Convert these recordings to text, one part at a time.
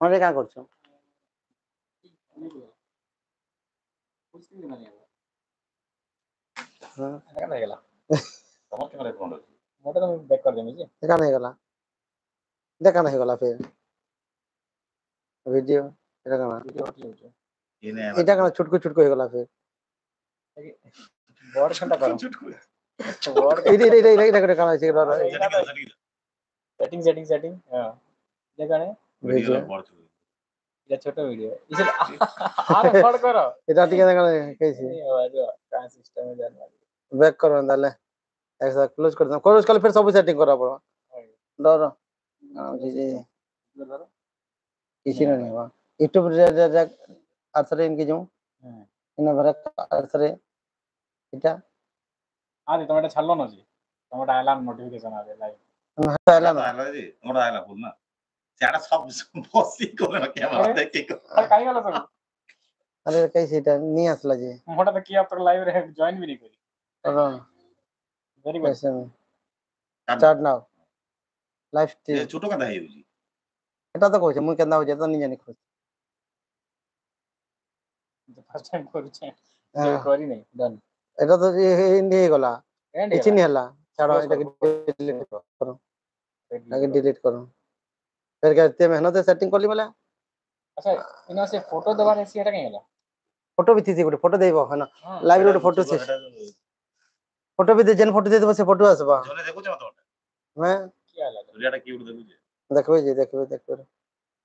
ମାନେ କାଁ କରୁଛ? ହଁ କାଁ ହେଇଗଲା ତମର କ୍ୟାମେରା କଣ ଅଛି ମୋଟା ତ ବ୍ୟାକ୍ କରିଦେମି ଯେ କାଁ ହେଇଗଲା ଦେଖା नहीं गला फिर वीडियो এটা কানা ଭିଡ଼ିଓ ହଟି ଯାଉଛି এটা কানা ছুটকু ছুটকু হয়ে গলা फिर ବଡ ଖଣ୍ଡା କର ବଡ এটা কানা আছে सेटिंग सेटिंग सेटिंग हां देखा ने वीडियो ये छोटा वीडियो इसे अरे बड़ करो এটা টিকে দেখা कैसे ये वाला का सिस्टम में जान वाली बैक करो अंदर ऐसा क्लोज कर दो क्लोज कर फिर सब सेटिंग करा पड़ो डर जी किसी ने नहीं हुआ यूट्यूब रे आथरे इनके जो इन भरा आथरे এটা आदि तोमटा छल्लो न जी तोमटा आइला नोटिफिकेशन आ लाइव हटाला ना आला जी मोड़ा आला बोल ना सेटा सब बसी कोन कैमरा देख के अरे काई गला सब अरे कैसे এটা नहीं আসला जी मोटा तो किया तो लाइव रे जॉइन भी नहीं करी और वेरी गुड कैसे स्टार्ट नाउ लाइव ये स्ट्रीम छोटो कदा है जी এটা তো কইছে মুই কেনদা হইছে তো নি জানি খুশ फर्स्ट टाइम करू छे जे करी नहीं डन এটা তো হিন্দি হয়ে গলা एंड কিছু নি হলা ছাড়ো Close এটাকে करो। ডিলিট করো এটাকে ডিলিট করো फिर करते मेहनत से सेटिंग कर ली बोला अच्छा इना से फोटो दबार ऐसी एटा केला फोटो भी थी गोटे फोटो देबो है ना लाइव रे फोटो से फोटो भी दे जेन फोटो दे देबो से फोटो आसबा जोने देखो छ मत मैं क्या लगा दुनियाटा की उड़ देखो जे देखबे जी देखबे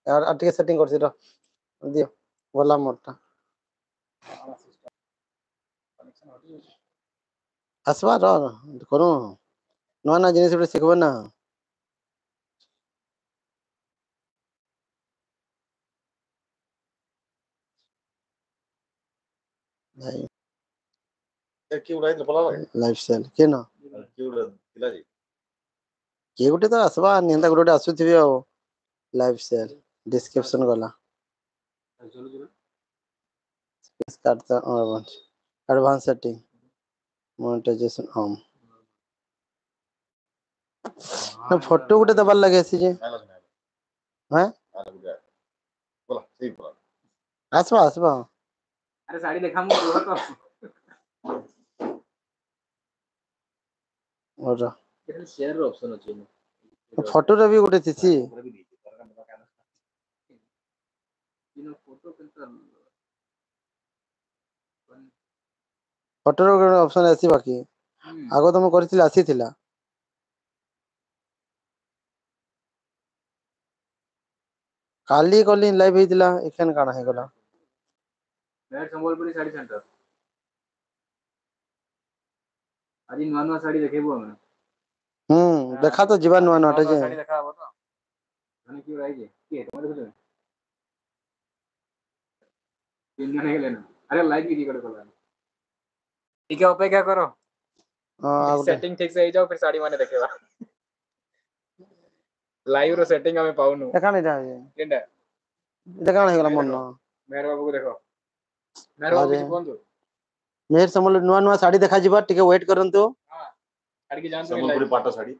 यार अटके सेटिंग करसी रो दियो बोला मोरटा कनेक्शन हटी आसबा रो करू नवा नवा जिनिस गुटे सिखबो ना भाई की उड़ाई तो बोला लाइफ स्टाइल के ना की उड़ दिला जी के गुटे तो आसबा निंदा गुटे आसुथिबे आ लाइफ स्टाइल डिस्क्रिप्शन गला चलो चलो start the advance setting monetization on ना फोटो गुटे दबार लगे सी जे आला सुना हैं आला बुझा बोला सही बोला आसबा अरे साड़ी देखा मु तो और केन शेयर रो ऑप्शन अछि फोटो रे भी गुटे थिसी इन फोटो केन फोटो रे ऑप्शन आसी बाकी आगो तुम करथिला आसी थिला काली कली लाइव हेतिला एखन काना हे गला नेट संबलपुरी साड़ी सेंटर आज नवा नवा साड़ी देखेबो हम देखा तो जीवन नुआ नटे जे साड़ी देखा तो माने क्यों राई जे के तुम्हारे देखले तीन जने गेले ना अरे लाइव की रिकॉर्ड कर ठीक है अपेक्षा करो हां सेटिंग ठीक से हो जाओ फिर साड़ी माने देखेबा लाइव रो सेटिंग हमें पाउनु देखा नहीं रहा है केंडा देखा नहीं गला मन मेहर बाबू को देखो मेहर बाबू अरे की फोन दो मेहर समल नुआ नुआ साड़ी देखा जीवा टिके वेट करंतो हां साड़ी की जान तो संबलपुरी पाटा साड़ी